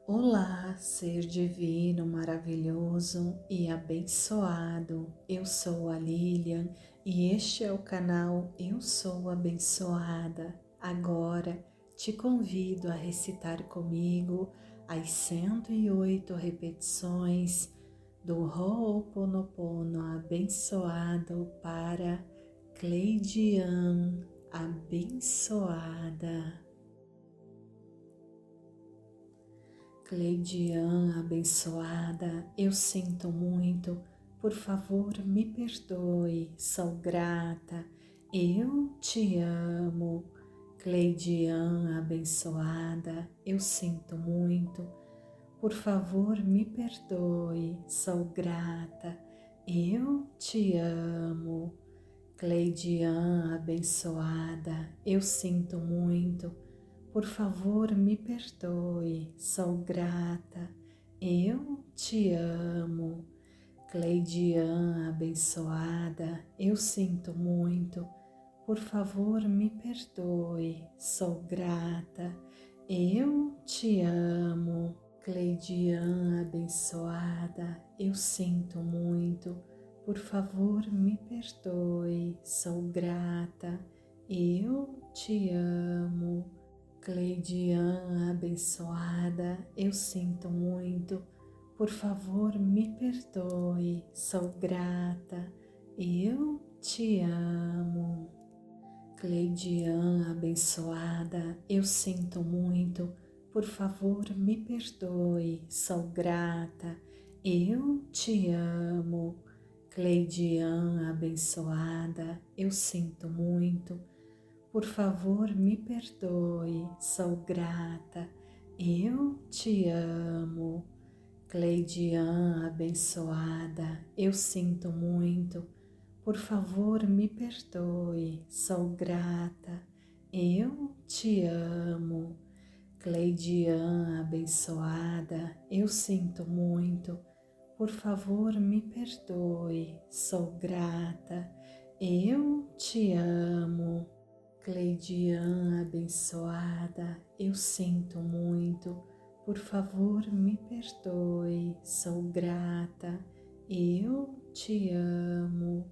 Olá, ser divino, maravilhoso e abençoado. Eu sou a Lilian e este é o canal Eu Sou Abençoada. Agora te convido a recitar comigo as 108 repetições do Ho'oponopono abençoado para Cleidian abençoada. Cleidian abençoada, eu sinto muito, por favor me perdoe, sou grata, eu te amo. Cleidian abençoada, eu sinto muito, por favor me perdoe, sou grata, eu te amo. Cleidian abençoada, eu sinto muito, por favor me perdoe, sou grata, eu te amo. Cleidian abençoada, eu sinto muito, por favor me perdoe, sou grata, eu te amo. Cleidian abençoada, eu sinto muito, por favor me perdoe, sou grata, eu te amo. Cleidian abençoada, eu sinto muito, por favor me perdoe, sou grata, eu te amo. Cleidian abençoada, eu sinto muito, por favor me perdoe, sou grata, eu te amo. Cleidian abençoada, eu sinto muito, por favor me perdoe, sou grata, eu te amo. Cleidian abençoada, eu sinto muito, por favor me perdoe, sou grata, eu te amo. Cleidian abençoada, eu sinto muito, por favor me perdoe, sou grata, eu te amo. Cleidian abençoada, eu sinto muito, por favor me perdoe, sou grata, eu te amo.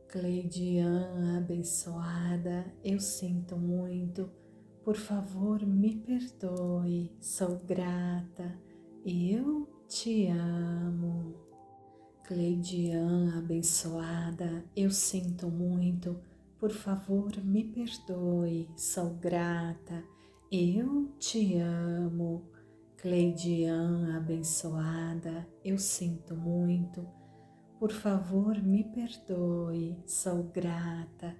Cleidian abençoada, eu sinto muito, por favor me perdoe, sou grata, eu te amo. Cleidian abençoada, eu sinto muito, por favor me perdoe, sou grata, eu te amo. Cleidian abençoada, eu sinto muito, por favor me perdoe, sou grata,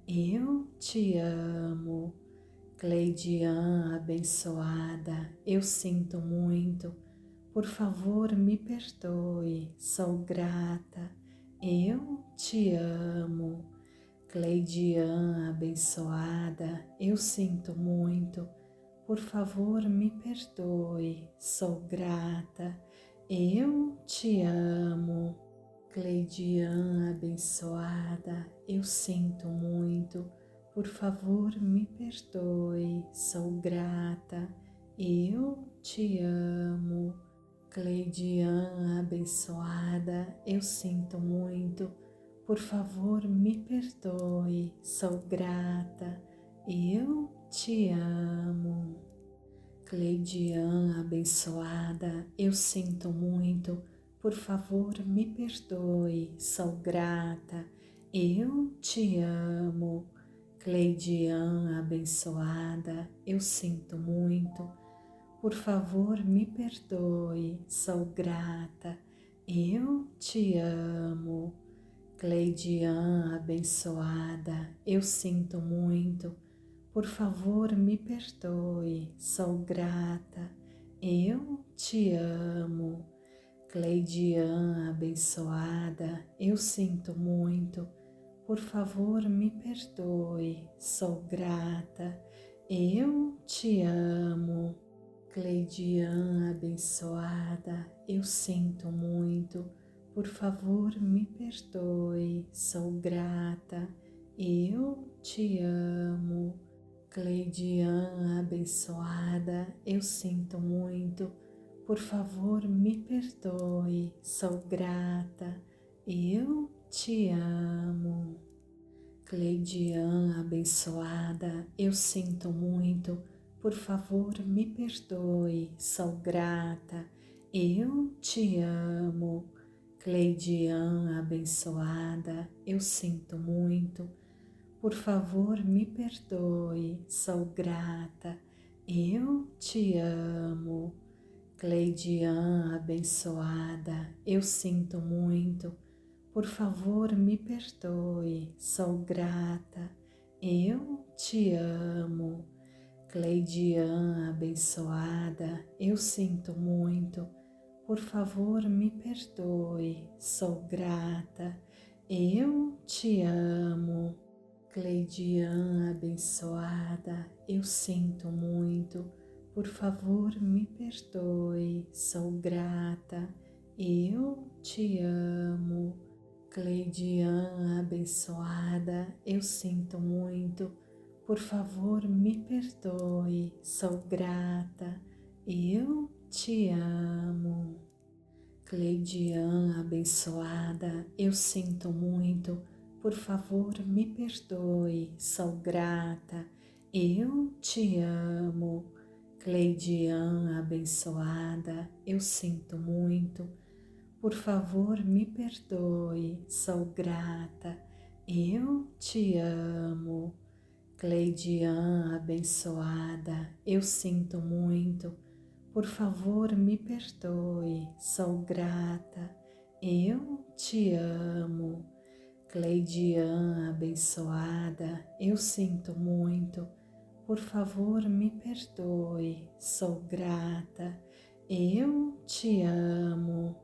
eu te amo. Cleidian abençoada, eu sinto muito, por favor me perdoe, sou grata, eu te amo. Cleidian abençoada, eu sinto muito, por favor me perdoe, sou grata, eu te amo. Cleidian abençoada, eu sinto muito, por favor me perdoe, sou grata, eu te amo. Cleidian abençoada, eu sinto muito, por favor me perdoe, sou grata, eu te amo. Cleidian abençoada, eu sinto muito, por favor me perdoe, sou grata, eu te amo. Cleidian abençoada, eu sinto muito, por favor me perdoe, sou grata, eu te amo. Cleidian abençoada, eu sinto muito, por favor me perdoe, sou grata, eu te amo. Cleidian abençoada, eu sinto muito, por favor me perdoe, sou grata, eu te amo. Cleidian abençoada, eu sinto muito, por favor me perdoe, sou grata, eu te amo. Cleidian abençoada, eu sinto muito, por favor me perdoe, sou grata, eu te amo. Cleidian abençoada, eu sinto muito, por favor me perdoe, sou grata, eu te amo. Cleidian abençoada, eu sinto muito, por favor me perdoe, sou grata, eu te amo. Cleidian abençoada, eu sinto muito, por favor me perdoe, sou grata, eu te amo. Cleidian abençoada, eu sinto muito, por favor me perdoe, sou grata, eu te amo. Cleidian abençoada, eu sinto muito, por favor me perdoe, sou grata, eu te amo. Cleidian abençoada, eu sinto muito, por favor me perdoe, sou grata, eu te amo. Cleidian abençoada, eu sinto muito, por favor me perdoe, sou grata, eu te amo. Cleidian abençoada, eu sinto muito, por favor me perdoe, sou grata, eu te amo. Cleidian abençoada, eu sinto muito, por favor me perdoe, sou grata, eu te amo. Cleidian abençoada, eu sinto muito, por favor me perdoe, sou grata, eu te amo.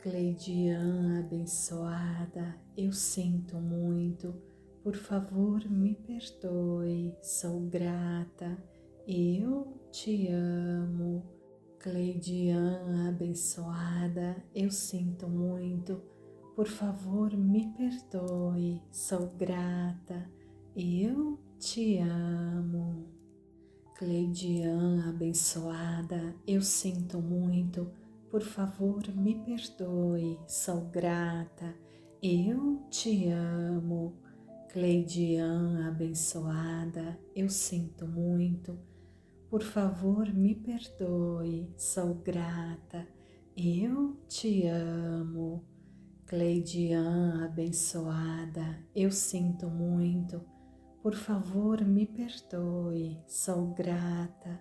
Cleidian abençoada, eu sinto muito, por favor me perdoe, sou grata, eu te amo. Cleidian abençoada, eu sinto muito, por favor me perdoe, sou grata, eu te amo. Cleidian abençoada, eu sinto muito, por favor me perdoe, sou grata, eu te amo. Cleidian abençoada, eu sinto muito, por favor me perdoe, sou grata, eu te amo. Cleidian abençoada, eu sinto muito, por favor me perdoe, sou grata,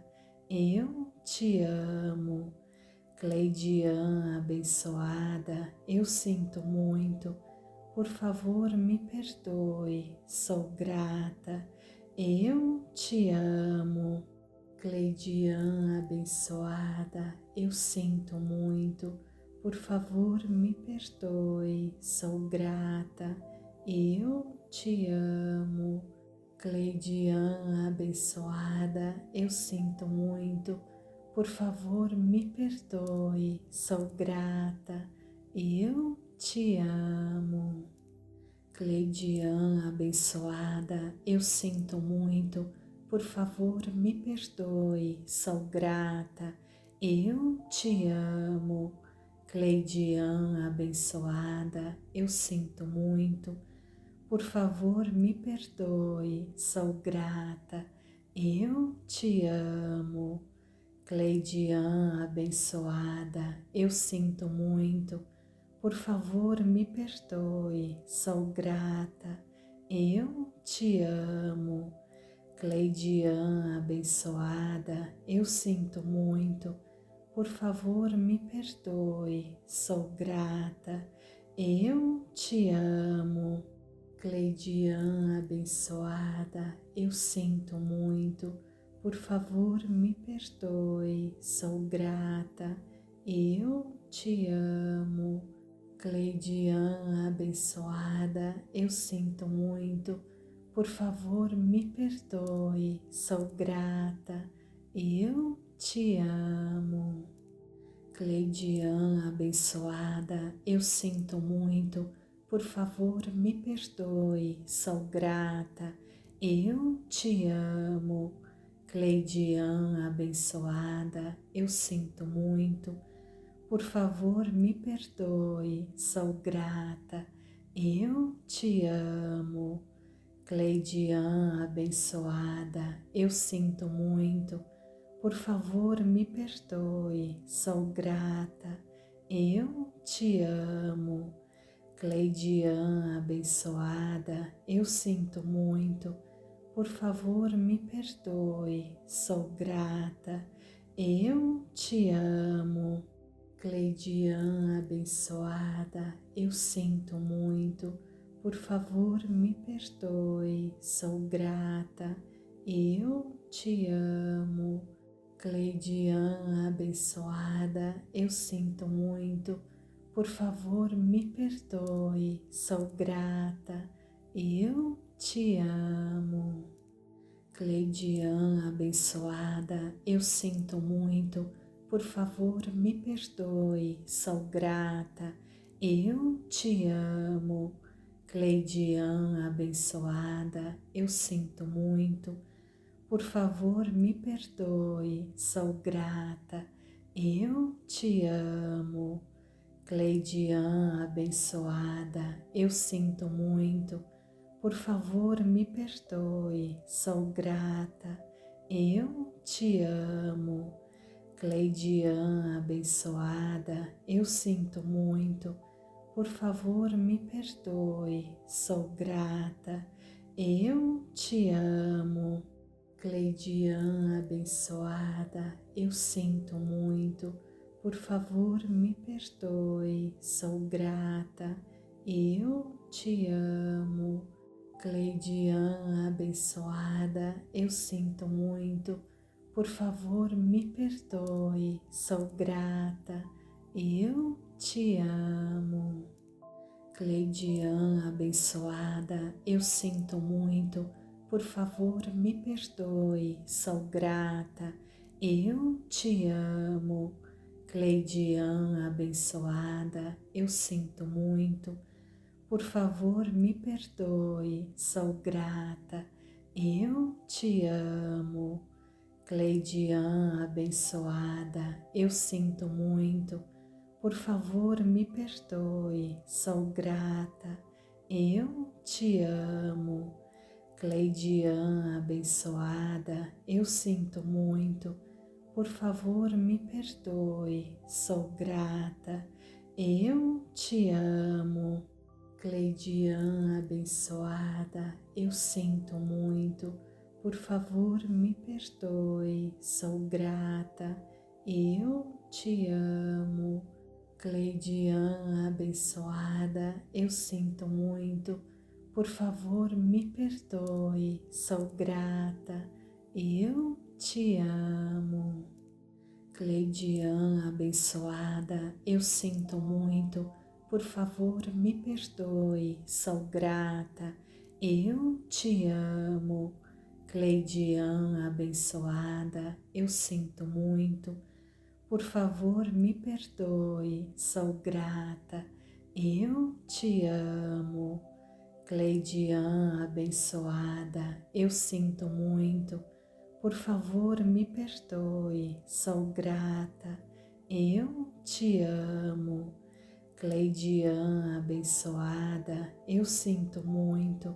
eu te amo. Cleidian abençoada, eu sinto muito, por favor me perdoe, sou grata, eu te amo. Cleidian abençoada, eu sinto muito, por favor me perdoe, sou grata, eu te amo. Cleidian abençoada, eu sinto muito, por favor me perdoe, sou grata, eu te amo. Cleidian abençoada, eu sinto muito, por favor me perdoe, sou grata, eu te amo. Cleidian abençoada, eu sinto muito, por favor me perdoe, sou grata, eu te amo. Cleidian abençoada, eu sinto muito, por favor me perdoe, sou grata, eu te amo. Cleidian abençoada, eu sinto muito, por favor me perdoe, sou grata, eu te amo. Cleidian abençoada, eu sinto muito, por favor me perdoe, sou grata, eu te amo. Cleidian abençoada, eu sinto muito, por favor me perdoe, sou grata, eu te amo. Cleidian abençoada, eu sinto muito, por favor me perdoe, sou grata, eu te amo. Cleidian abençoada, eu sinto muito. Por favor, me perdoe, sou grata, eu te amo. Cleidian abençoada, eu sinto muito. Por favor, me perdoe, sou grata, eu te amo. Cleidian abençoada, eu sinto muito. Por favor, me perdoe, sou grata, eu te amo. Cleidian abençoada, eu sinto muito. Por favor, me perdoe, sou grata, eu te amo. Cleidian abençoada, eu sinto muito. Por favor, me perdoe, sou grata, eu te amo. Cleidian abençoada, eu sinto muito. Por favor, me perdoe, sou grata, eu te amo. Cleidian abençoada, eu sinto muito. Por favor, me perdoe, sou grata, eu te amo. Cleidian abençoada, eu sinto muito. Por favor, me perdoe, sou grata, eu te amo. Cleidian abençoada, eu sinto muito. Por favor, me perdoe, sou grata, eu te amo. Cleidian abençoada, eu sinto muito. Por favor, me perdoe, sou grata, eu te amo. Cleidian abençoada, eu sinto muito. Por favor, me perdoe, sou grata, eu te amo. Cleidian abençoada, eu sinto muito. Por favor, me perdoe, sou grata, eu te amo. Cleidian abençoada, eu sinto muito. Por favor, me perdoe, sou grata, eu te amo. Cleidian abençoada, eu sinto muito. Por favor, me perdoe, sou grata, eu te amo. Cleidian abençoada, eu sinto muito. Por favor, me perdoe, sou grata, eu te amo. Cleidian abençoada, eu sinto muito. Por favor, me perdoe, sou grata, eu te amo. Cleidian abençoada, eu sinto muito. Por favor, me perdoe, sou grata, eu te amo. Cleidian abençoada, eu sinto muito. Por favor, me perdoe, sou grata, eu te amo. Cleidian abençoada, eu sinto muito. Por favor, me perdoe, sou grata, eu te amo. Cleidian abençoada, eu sinto muito. Por favor, me perdoe, sou grata, eu te amo. Cleidian abençoada, eu sinto muito.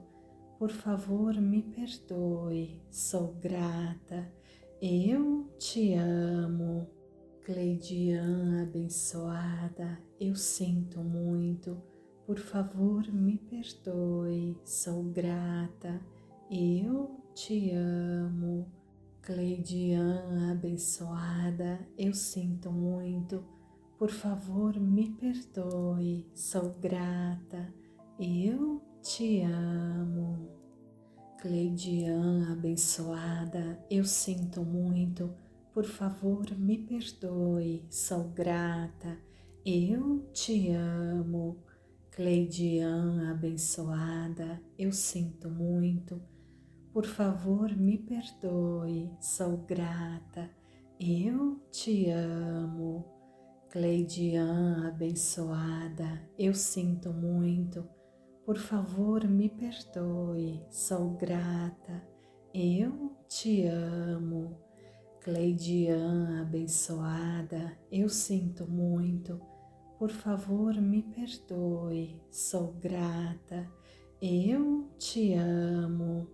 Por favor, me perdoe, sou grata, eu te amo. Cleidian abençoada, eu sinto muito. Por favor, me perdoe, sou grata, eu te amo. Cleidian abençoada, eu sinto muito. Por favor, me perdoe, sou grata, eu te amo. Cleidian abençoada, eu sinto muito. Por favor, me perdoe, sou grata, eu te amo. Cleidian abençoada, eu sinto muito. Por favor, me perdoe, sou grata, eu te amo. Cleidian abençoada, eu sinto muito. Por favor, me perdoe, sou grata, eu te amo. Cleidian, abençoada, eu sinto muito. Por favor, me perdoe. Sou grata. Eu te amo.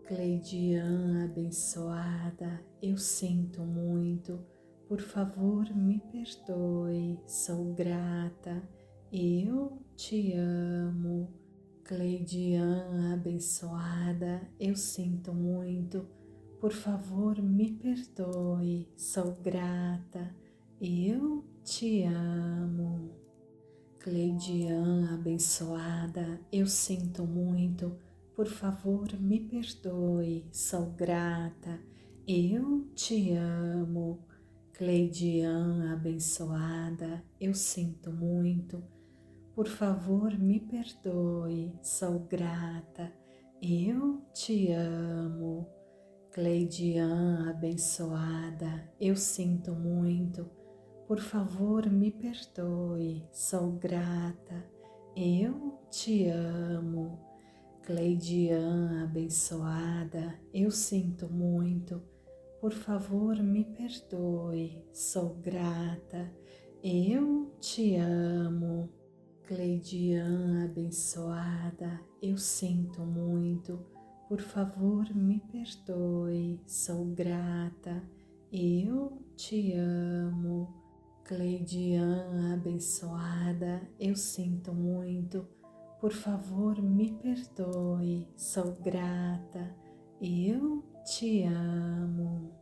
Cleidian, abençoada, eu sinto muito. Por favor, me perdoe. Sou grata. Eu te amo. Cleidian, abençoada, eu sinto muito. Por favor, me perdoe. Sou grata. Eu te amo. Cleidian, abençoada, eu sinto muito. Por favor, me perdoe. Sou grata. Eu te amo. Cleidian, abençoada, eu sinto muito. Por favor, me perdoe. Sou grata. Eu te amo. Cleidian, abençoada, eu sinto muito. Por favor, me perdoe. Sou grata. Eu te amo. Cleidian, abençoada, eu sinto muito. Por favor, me perdoe. Sou grata. Eu te amo. Cleidian, abençoada, eu sinto muito. Por favor, me perdoe. Sou grata. Eu te amo. Cleidian, abençoada, eu sinto muito. Por favor, me perdoe. Sou grata. Eu te amo.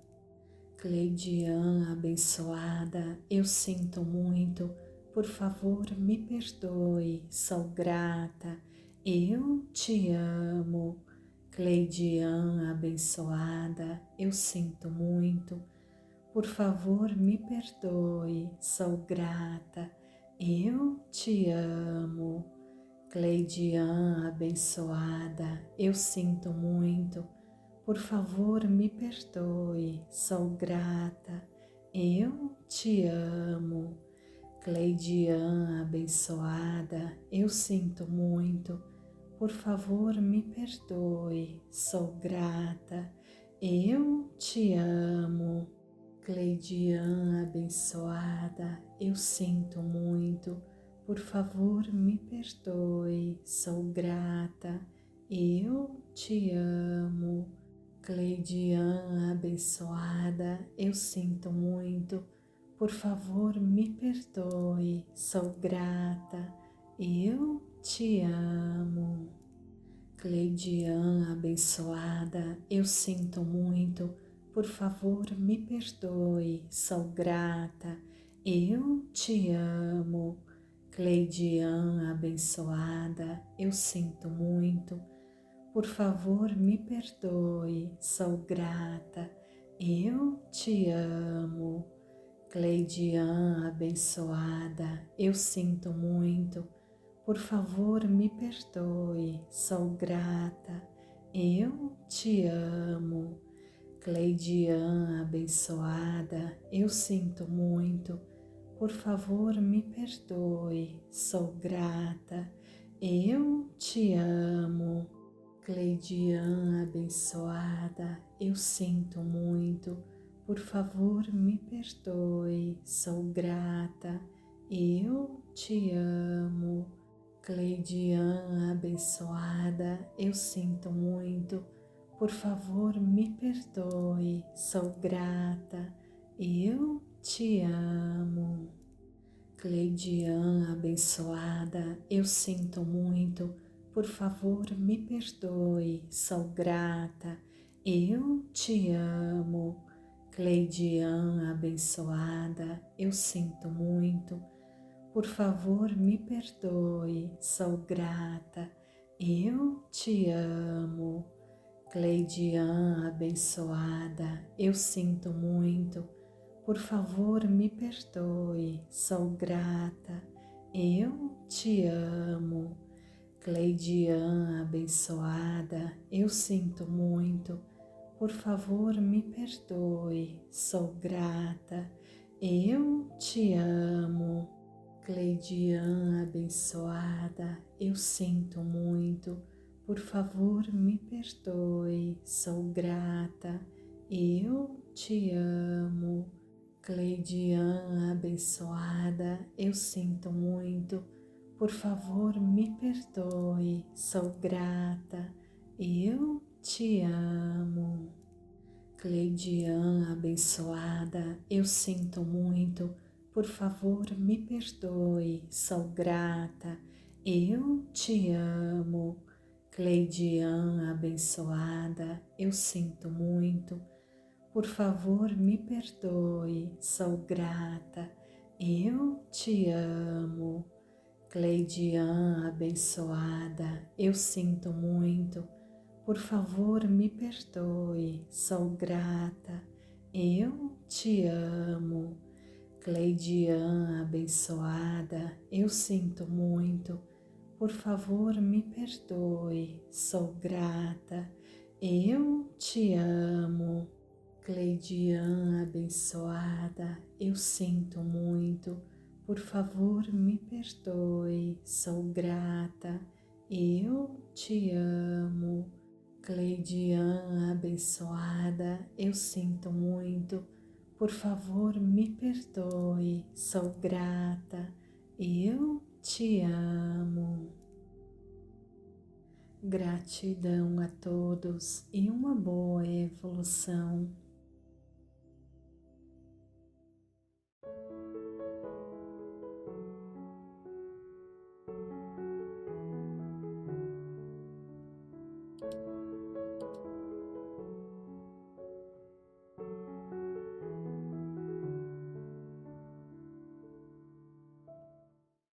Cleidian, abençoada, eu sinto muito. Por favor, me perdoe. Sou grata. Eu te amo. Cleidian, abençoada, eu sinto muito. Por favor, me perdoe. Sou grata. Eu te amo. Cleidian, abençoada, eu sinto muito. Por favor, me perdoe. Sou grata. Eu te amo. Cleidian, abençoada, eu sinto muito. Por favor, me perdoe. Sou grata. Eu te amo. Cleidian, abençoada, eu sinto muito. Por favor, me perdoe. Sou grata. Eu te amo. Cleidian, abençoada, eu sinto muito. Por favor, me perdoe. Sou grata. Eu te amo. Cleidian, abençoada, eu sinto muito. Por favor, me perdoe. Sou grata. Eu te amo. Cleidian, abençoada, eu sinto muito. Por favor, me perdoe. Sou grata. Eu te amo. Cleidian, abençoada, eu sinto muito. Por favor, me perdoe. Sou grata. Eu te amo. Cleidian, abençoada, eu sinto muito. Por favor, me perdoe. Sou grata. Eu te amo. Cleidian, abençoada, eu sinto muito. Por favor, me perdoe. Sou grata. Eu te amo. Cleidian, abençoada, eu sinto muito. Por favor, me perdoe. Sou grata. Eu te amo. Cleidian, abençoada, eu sinto muito. Por favor, me perdoe. Sou grata. Eu te amo. Cleidian, abençoada, eu sinto muito. Por favor, me perdoe. Sou grata. Eu te amo. Cleidian, abençoada, eu sinto muito. Por favor, me perdoe. Sou grata. Eu te amo. Cleidian, abençoada, eu sinto muito. Por favor, me perdoe. Sou grata. Eu te amo. Cleidian, abençoada, eu sinto muito. Por favor, me perdoe. Sou grata. eu te amo. Cleidian abençoada, eu sinto muito, por favor me perdoe, sou grata, eu te amo. Cleidian abençoada, eu sinto muito, por favor me perdoe, sou grata, eu te amo. Cleidian abençoada, eu sinto muito, por favor me perdoe, sou grata, eu te amo. Cleidian abençoada, eu sinto muito, por favor me perdoe, sou grata, eu te amo. Cleidian abençoada, eu sinto muito, por favor me perdoe, sou grata, eu te amo. Cleidian abençoada, eu sinto muito, por favor me perdoe, sou grata, eu te amo. Cleidian abençoada, eu sinto muito, por favor me perdoe, sou grata, eu te amo. Gratidão a todos e uma boa evolução.